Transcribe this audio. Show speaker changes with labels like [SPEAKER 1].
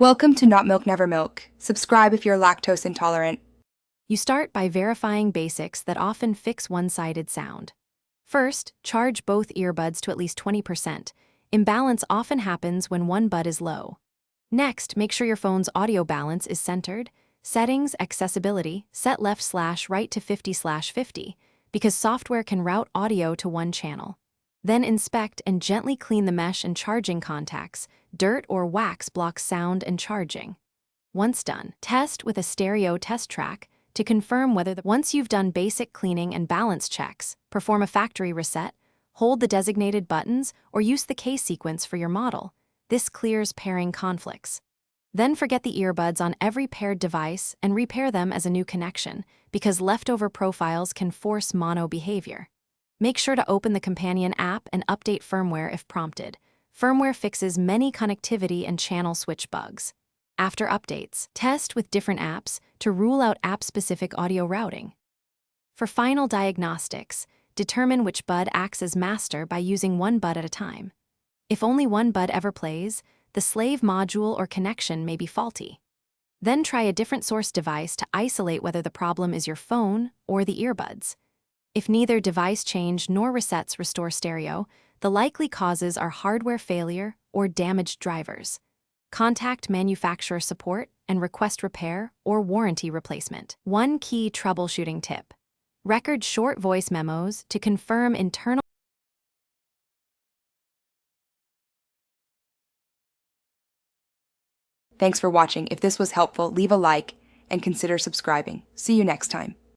[SPEAKER 1] Welcome to Not Milk Never Milk. Subscribe if you're lactose intolerant.
[SPEAKER 2] You start by verifying basics that often fix one-sided sound. First, charge both earbuds to at least 20%. Imbalance often happens when one bud is low. Next, make sure your phone's audio balance is centered. Settings, accessibility, set left/right to 50/50, because software can route audio to one channel. Then inspect and gently clean the mesh and charging contacts. Dirt or wax blocks sound and charging. Once done, test with a stereo test track to confirm whether once you've done basic cleaning and balance checks, perform a factory reset, hold the designated buttons, or use the case sequence for your model. This clears pairing conflicts. Then forget the earbuds on every paired device and repair them as a new connection, because leftover profiles can force mono behavior. Make sure to open the companion app and update firmware if prompted. Firmware fixes many connectivity and channel switch bugs. After updates, test with different apps to rule out app-specific audio routing. For final diagnostics, determine which bud acts as master by using one bud at a time. If only one bud ever plays, the slave module or connection may be faulty. Then try a different source device to isolate whether the problem is your phone or the earbuds. If neither device change nor resets restore stereo, the likely causes are hardware failure or damaged drivers. Contact manufacturer support and request repair or warranty replacement. One key troubleshooting tip: record short voice memos to confirm internal.
[SPEAKER 1] Thanks for watching. If this was helpful, leave a like and consider subscribing. See you next time.